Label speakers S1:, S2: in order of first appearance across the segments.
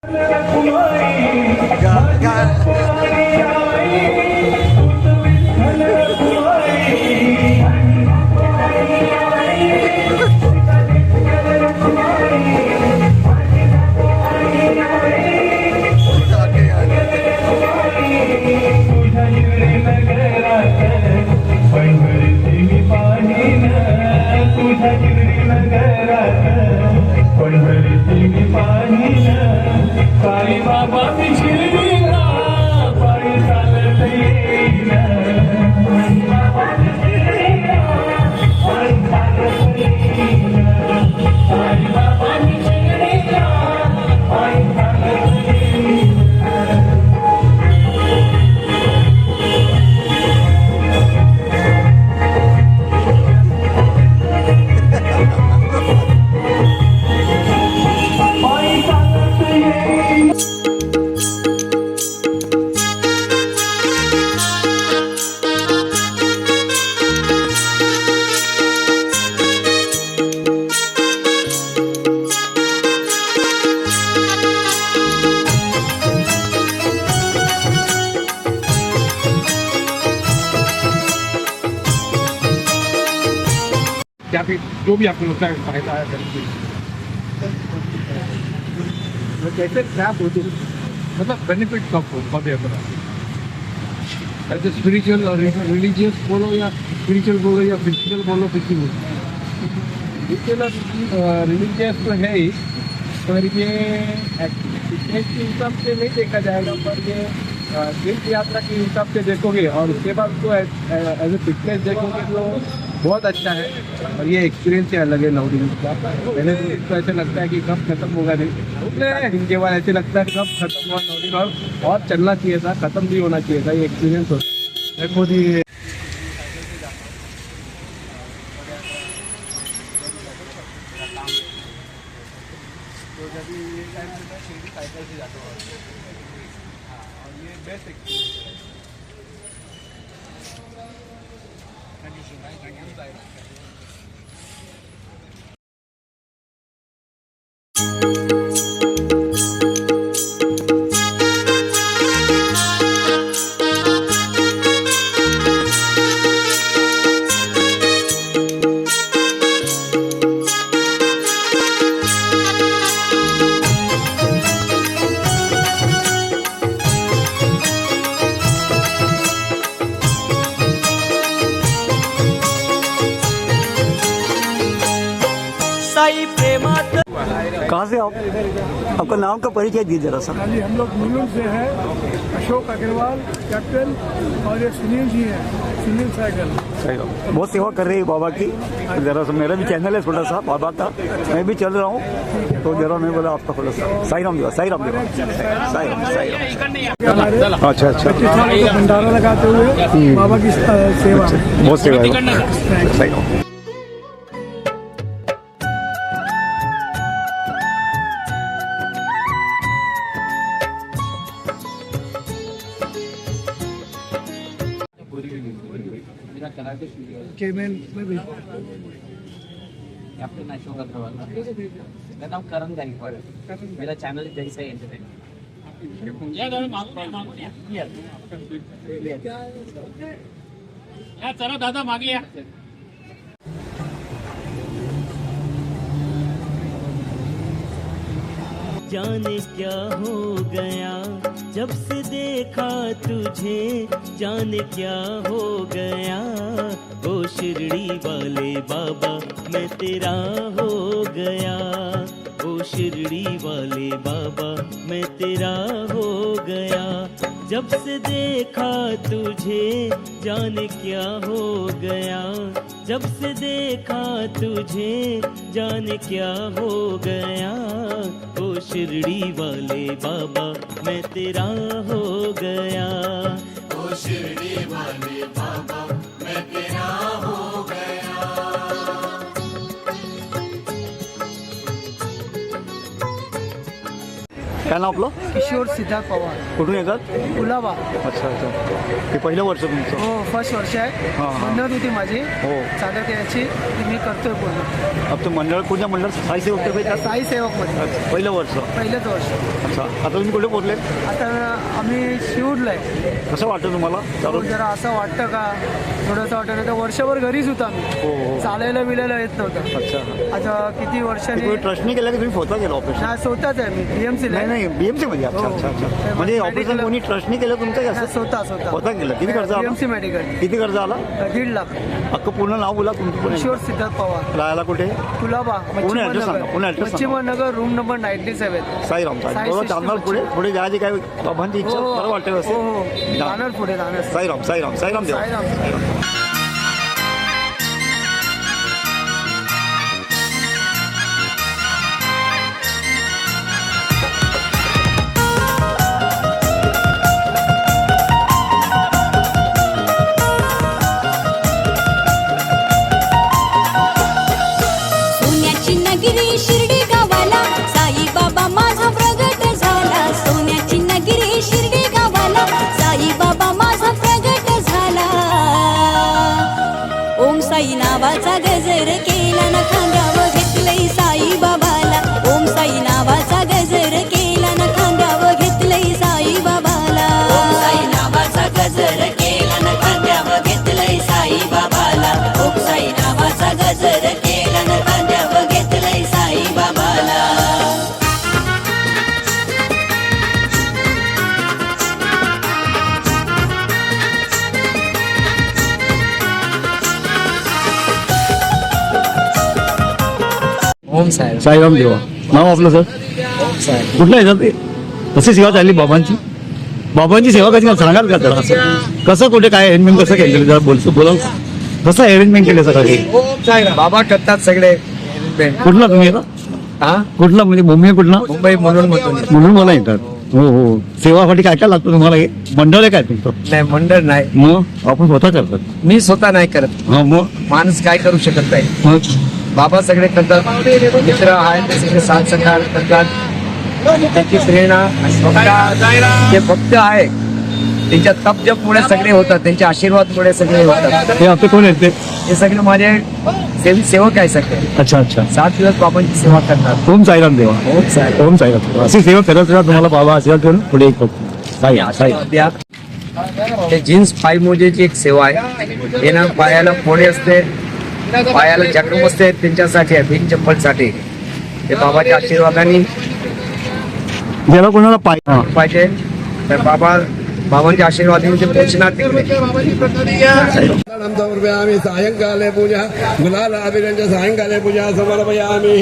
S1: या फिर जो भी आपको लगता है फायदा है कैसे क्या होती मतलब बेनिफिट कब हो ऐसे स्पिरिचुअल और रिलीजियस बोलो या स्पिरिचुअल बोलो या फिजिकल बोलो किसी बोलो रिलीजियस तो है ही पर ये फिटनेस के हिसाब से नहीं देखा जाएगा पर ये तीर्थ यात्रा के हिसाब से देखोगे और उसके बाद तो एज ए फिटनेस देखोगे तो बहुत अच्छा है और ये एक्सपीरियंस ही अलग है 9 दिन का। पहले तो ऐसे लगता है कि कब खत्म होगा नहीं दिन के बाद ऐसे लगता है कब खत्म हुआ 9 दिन और चलना चाहिए था खत्म भी होना चाहिए था ये एक्सपीरियंस होता है खुद ही। तो जब ये टाइम से मैं साइकिल से जाता हूँ और ये बेस्ट एक्सपीरियंस है।
S2: कहाँ से आप आपका नाम का परिचय दीजिए जरा सा।
S3: जी हम लोग मुलुंड से हैं। अशोक अग्रवाल कैप्टन और ये सुनील जी हैं सुनील साइकिल।
S2: सही बहुत सेवा कर रही है बाबा की। जरा सा मेरा भी चैनल है छोटा सा बाबा का मैं भी चल रहा हूँ तो जरा मैं बोला आपका थोड़ा सा साई राम साई राम अच्छा अच्छा
S3: भंडारा लगाते हुए बाबा की सेवा
S2: बहुत सेवा सही राम।
S3: केमेन में भी
S4: कैप्टन अशोक अग्रवाल मेरा नाम करण गायकवाड़ है। मेरा चैनल है जय साई एंटरटेनमेंट। चला दादा मागे या
S5: जाने क्या हो गया जब से देखा तुझे जाने क्या हो गया ओ शिरडी वाले बाबा मैं तेरा हो गया ओ शिरडी वाले बाबा मैं तेरा हो गया जब से देखा तुझे जाने क्या हो गया जब से देखा तुझे जाने क्या हो गया ओ शिरडी वाले बाबा मैं तेरा हो गया ओ शिरडी वाले बाबा मैं तेरा हो गया।
S2: काय नाव आपलं?
S3: किशोर सिद्धार्थ पवार,
S2: कुठून येतात?
S3: कुलाबा.
S2: अच्छा अच्छा. हे पहिलं वर्ष तुमचं?
S3: हो, फर्स्ट वर्ष आहे.
S2: हां, हां.
S3: म्हणत होती माझी
S2: हो.
S3: सादर करायची, ती मी करतोय पूर्ण.
S2: अब तो मंडळ कोणत्या मंडळ साई सेवक तर्फे येतात?
S3: साई सेवकमध्ये
S2: अच्छा, पहिलं वर्ष.
S3: पहिलंच वर्ष.
S2: अच्छा, आता तुम्ही कुठे पोहोचले?
S3: आता आम्ही शिवडला आहे.
S2: कसं वाटतं तुम्हाला
S3: हो,
S2: चालू?
S3: जरा असं वाटतं का, थोडंसं वाटतं नाही तर वर्षभर घरीच होता आम्ही.
S2: हो हो.
S3: चालायला बिलायला येत नव्हतं.
S2: अच्छा,
S3: आता किती वर्षांनी
S2: तुम्ही ट्रस्टनी केलं की तुम्ही स्वतः केलं ऑपरेशन?
S3: ना, स्वतःच आहे मी BMC ला
S2: नाही
S3: आहे.
S2: नाही बीएमसी मध्ये. अच्छा
S3: हो.
S2: अच्छा अच्छा.
S3: ते
S2: म्हणजे
S3: medical-
S2: ऑपरेशन कोणी ट्रस्टनी केलं तुमचं
S3: ना,
S2: कसं?
S3: स्वतः
S2: स्वतः केलं. किती खर्च आला?
S3: BMC medical.
S2: किती खर्च आला?
S3: 1.5 लाख.
S2: अख्खं पूर्ण नाव बोला तुमचं पण.
S3: किशोर सिद्धार्थ पवार,
S2: राहायला कुठे?
S3: कुलाबा,
S2: पुणे address सांगा, पुणे address सांगा.
S3: मच्छिमनगर, रूम नंबर 97.
S2: साईराम साई
S3: साई
S2: बरोबर.
S3: सिस्टम
S2: जाणार पुढे पुढे जायची काय बाबांची इच्छा
S3: हो,
S2: बरं वाटेल
S3: हो,
S2: असेल.
S3: हो.
S2: जा.
S3: जाणार पुढे जाणार.
S2: साईराम साईराम साईराम देवा.
S3: साईराम.
S6: सोन्याची नगरी शिर्डी गावाला साई बाबा माझा प्रगट झाला. सोन्याची नगरी शिर्डी गावाला साई बाबा माझा प्रगट झाला. ओम साई नावाचा गजर केला ना खांद्यावर घेतलंय साई बाबाला. ओम साई नावाचा गजर केला ना खांद्यावर घेतलंय साई बाबाला. ओम साई नावाचा गजर केला ना खांद्यावर घेतलंय साई बाबाला. ओम साई नावाचा गजर केला ना खांद्यावर घेतलंय साई बाबाला.
S4: ओम साहेब.
S2: साईराम देवा. नाव आपलं सर?
S4: ओम साहेब.
S2: कुठलं येतात ते? कशी सेवा चालली बाबांची? बाबांची सेवा कशी सांगाल का जरा? असं कसं कुठे काय अरेंजमेंट कसं केलं जरा बोलाल? कसं अरेंजमेंट केलं सगळं?
S1: बाबा करतात सगळे.
S2: कुठला तुम्ही येता?
S1: हा,
S2: कुठला म्हणजे मुंबई कुठला?
S1: मुंबई म्हणून
S2: म्हणून मला येतात. हो हो. सेवासाठी काय काय लागतं तुम्हाला? हे मंडळ आहे काय तुमचं?
S1: नाही, मंडळ नाही,
S2: मग आपण स्वतः करतात.
S1: मी स्वतः नाही करत.
S2: हा मग
S1: माणूस काय करू शकत नाही.
S2: मग
S1: बाबा सगळे करतात. मित्र आहेत ते सगळे साथ सहकार करतात. त्याची प्रेरणा आणि स्वतः जे भक्त आहे त्यांच्या तपजपमुळे सगळे होतात. त्यांच्या आशीर्वादमुळे सगळे होतात.
S2: हे आपले कोण आहेत ते?
S1: हे सगळे माझे सेवक आहे सगळे.
S2: अच्छा अच्छा.
S1: 7 दिवस बाबांची सेवा करतात.
S2: ओम साईराम देवा.
S1: ओम साहेब.
S2: ओम साईराम देवा. अशी सेवा करत राहा. तुम्हाला बाबा आशीर्वाद करून पुढे एक साई साई.
S1: द्या. हे जीन्स पाय मोजेची एक सेवा आहे. यांना पायाला फोडे असते, पायाला जखम असते, त्यांच्यासाठी आहे, बिन चप्पलसाठी. ते बाबाच्या आशीर्वादाने
S2: ज्याला कोणाला पाय हा.
S1: पाहिजे तर बाबांच्या आशीर्वादाने ते पोचणार तिकडे.
S7: समर्पयामि. सायंकाले पूजा गुलाल अभिरंज सायंकाले पूजा समर्पयामि.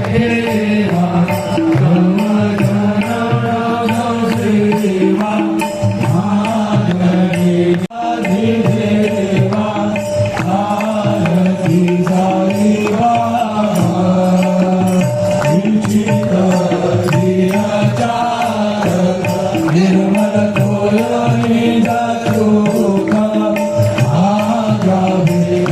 S8: Hey Hare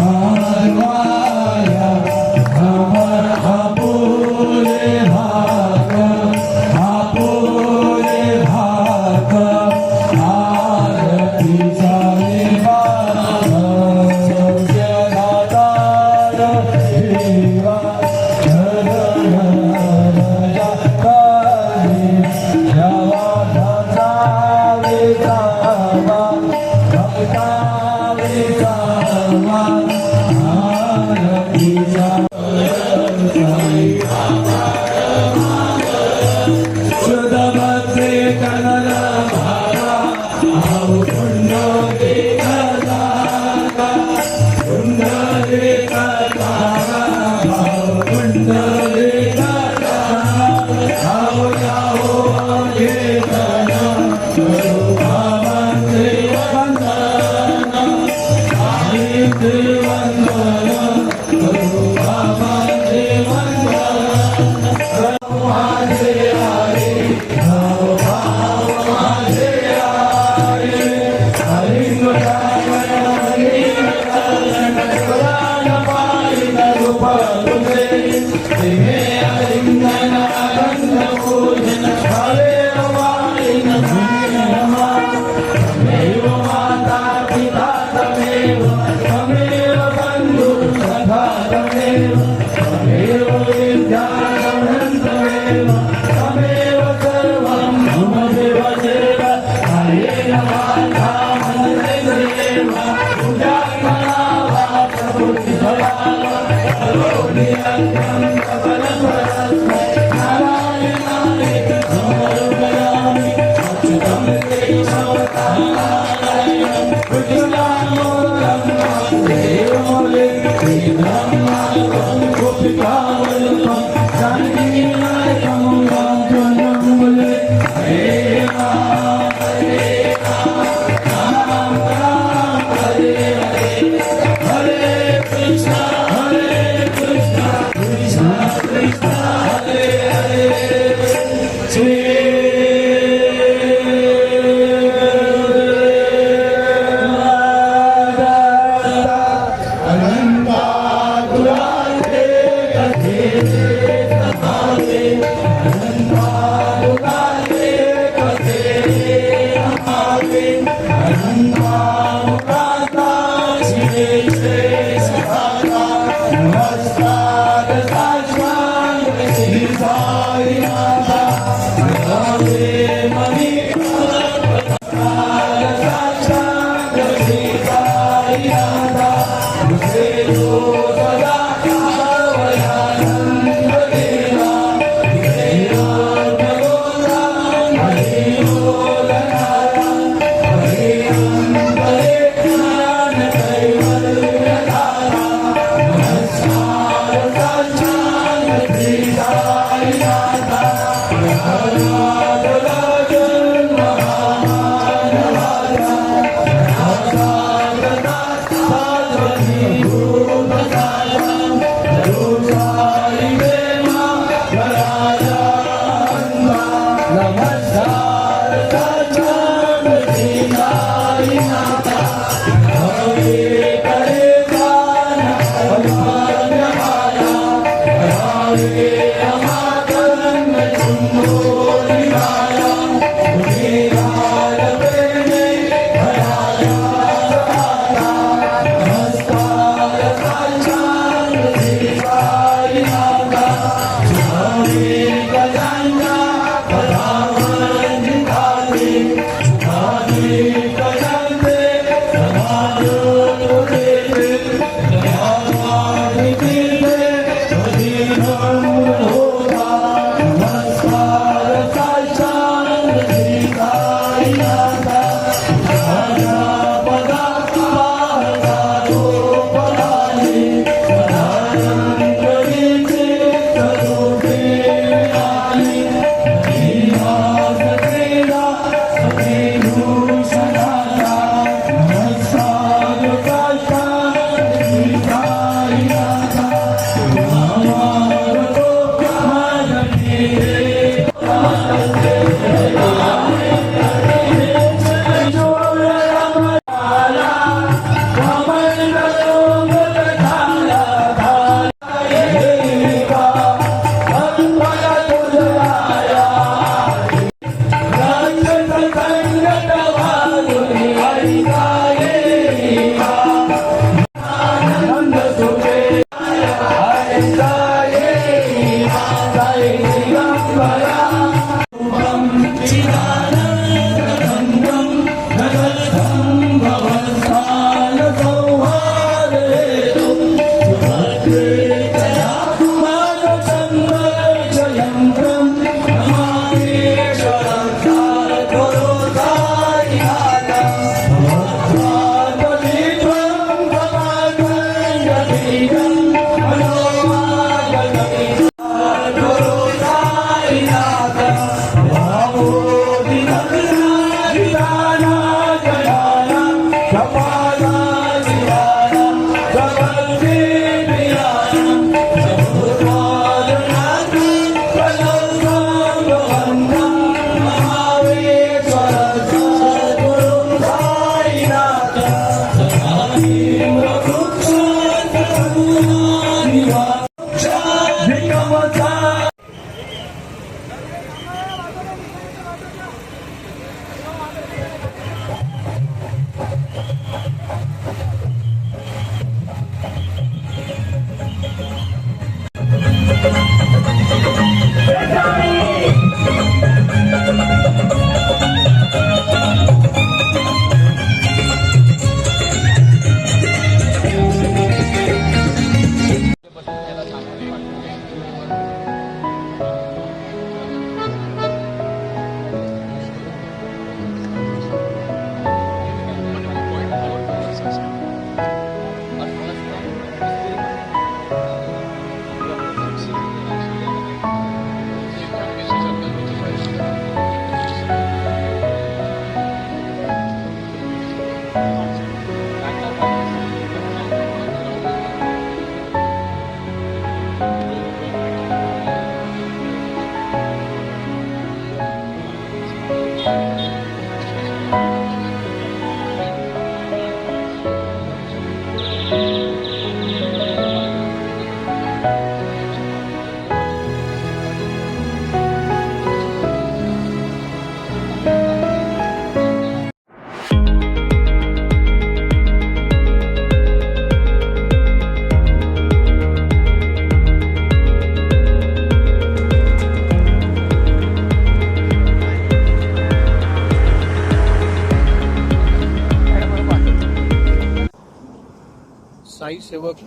S1: साई सेवक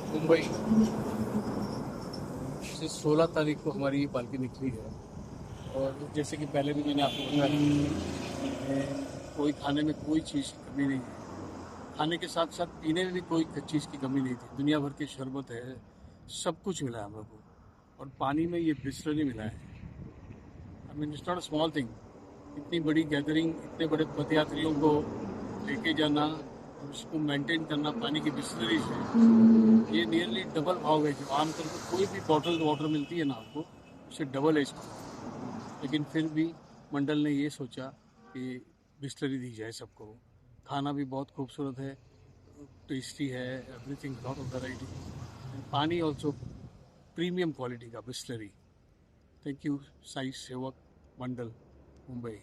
S1: मुंबई से 16 तारीख को हमारी ये पालकी निकली है। और जैसे कि पहले भी मैंने आपको बताया, कोई खाने में कोई चीज़ की कमी नहीं है, खाने के साथ साथ पीने में भी कोई चीज़ की कमी नहीं थी। दुनिया भर के शरबत है, सब कुछ मिला है हम लोग को, और पानी में ये बिस्लरी मिला है। I mean it's not a small thing. इतनी बड़ी गैदरिंग, इतने बड़े पदयात्रियों को लेके जाना और उसको मेंटेन करना पानी की बिस्लरी से, ये नियरली डबल भाव है। जो आमतौर पर कोई भी बॉटल वाटर मिलती है ना आपको, उससे डबल है इसको। लेकिन फिर भी मंडल ने ये सोचा कि बिस्लरी दी जाए सबको। खाना भी बहुत खूबसूरत है, टेस्टी है, एवरीथिंग, लॉट ऑफ वैरायटी। पानी ऑल्सो प्रीमियम क्वालिटी का बिस्लरी। थैंक यू साई सेवक मंडल मुंबई।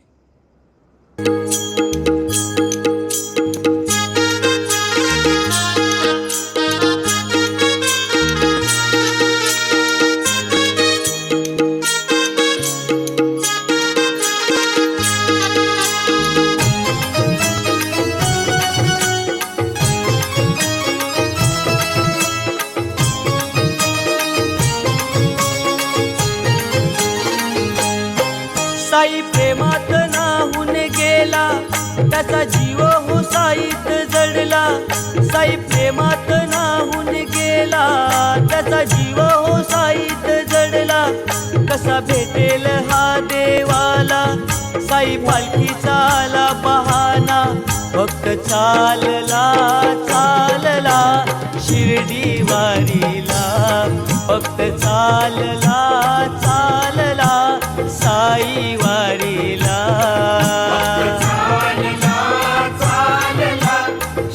S5: साई प्रेमात नाहून गेला, त्याचा जीव हुसाईत जडला। साई प्रेमात नाहून गेला, त्याचा जीव हुसाईत जडला। कसा भेटेल हा देवाला, साई पालखीचा आला बहाना। भक्त चालला चालला शिर्डी वारीला, भक्त चालला चालला साई वारीला।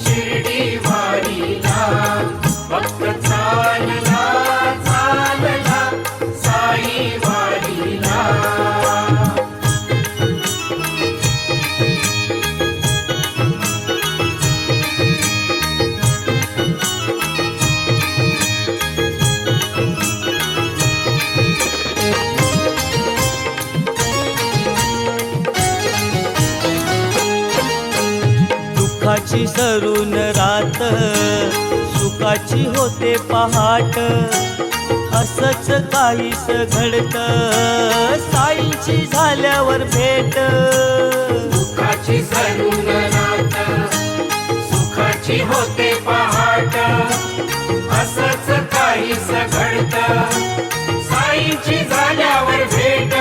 S8: शिर्डी वारीला, भक्त चालला चालला साई वारीला।
S5: दुःखाची सरून रात, सुख सुखाची होते पहाट, असंच काहीस घडत साईंची झाल्यावर भेट.
S8: दुःखाची सरून रात सुखाची होते पहाट, असंच काहीस घडत साईची झाल्यावर भेट.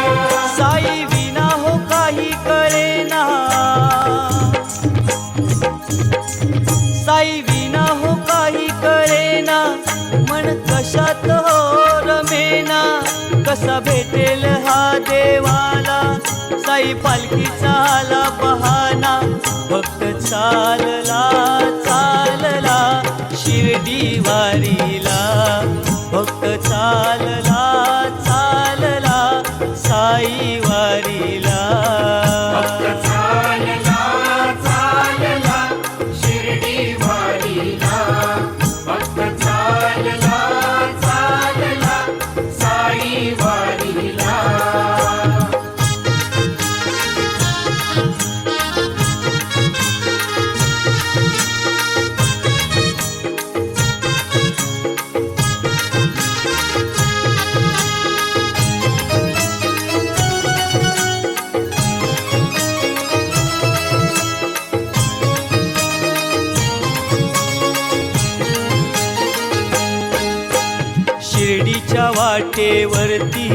S5: साई विना हो काही कळेना, साई विना हो काही कळेना, मन कशात हो रमेना. कसा भेटेल हा देवाला, साई पालखीचा आला बहाना. भक्त चालला चालला शिर्डी वारीला, भक्त चालला चालला साई वारीला.
S8: भक्त चालला चालला शिर्डी वारीला, भक्त चालला चालला साई वारीला.
S5: शिर्डीच्या वाटेवरती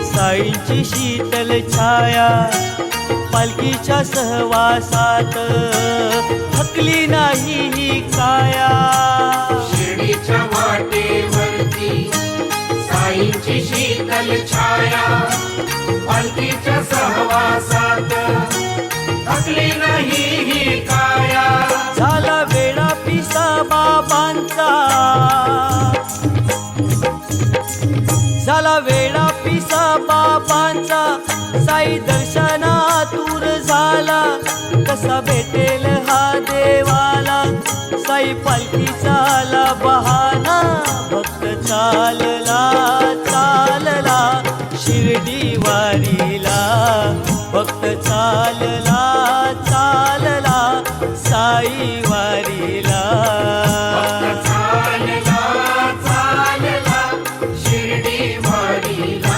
S5: साईंची शीतल छाया, पालखीच्या सहवासात थकली नाही ही काया.
S8: शिर्डीच्या वाटेवरती साईंची शीतल छाया, पालखीच्या सहवासात थकली नाही ही काया.
S5: झाला वेळा पिसा बाबांचा, झाला वेळा पिसा बाबांचा, साई दर्शनातूर झाला. कसा भेटेल हा देवाला, साई पालखीचा आला बहाना. भक्त चालला चालला शिर्डी वारीला, भक्त चालला चालला साई वारीला.
S8: भक्त चालला चालला शिर्डी वारीला,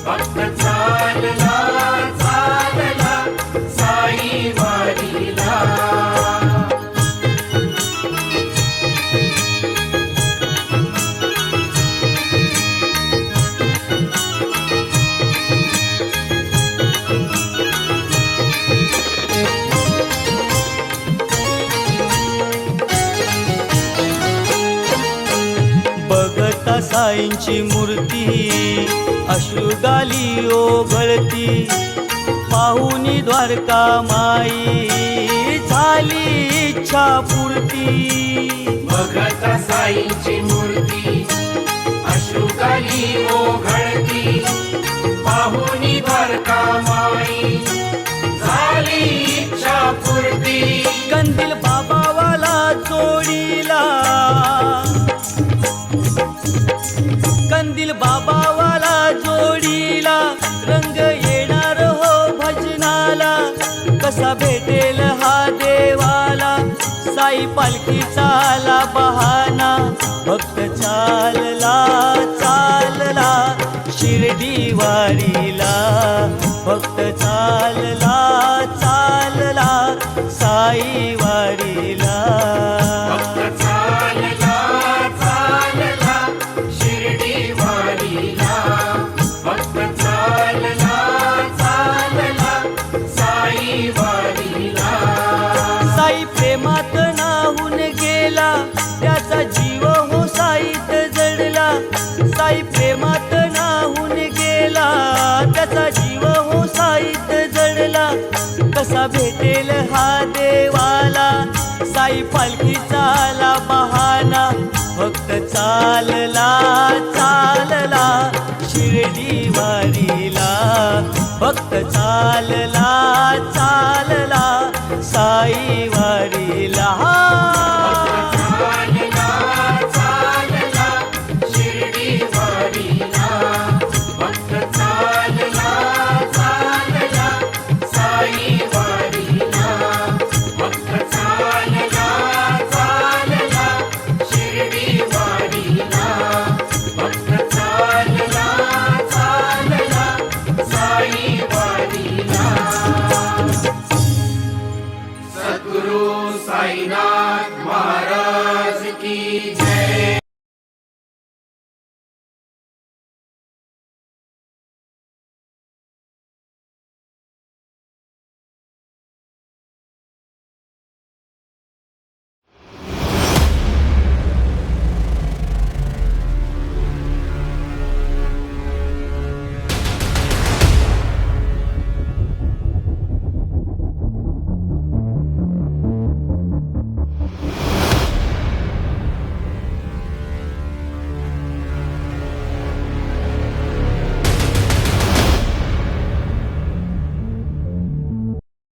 S8: भक्त चालला चालला साई वारीला.
S5: बघता साईंची मूर्ती अश्रुगाली ओघळती, पाहुनी द्वारका माई झाली इच्छा पूर्ती.
S8: भगत साईंची मूर्ती अश्रुगाली ओघळती, पाहुनी द्वारका माई झाली इच्छा पूर्ती.
S5: कंदील बाबावाला जोडीला, कंदील बाबावाला जोडीला, रंग येणार हो भजनाला. कसा भेटेल हा देवाला, साई पालखीचा आला बहाना. भक्त चालला चालला शिर्डी वारीला, भक्त चालला चालला साई वारीला.
S8: भक्त चालला चालला शिर्डी वारीला, भक्त चालला चालला साई वारीला.
S5: साई प्रेमात नाहून गेला, त्याचा जीव हो साईत जडला. साई प्रेमात नाहून गेला, त्याचा जीव हो साईत जडला. कसा भेटेल हा देवाला, साई पालखीचा आला बहाना. भक्त चालला चालला शिर्डी वारीला, भक्त चालला चालला साई वारीला.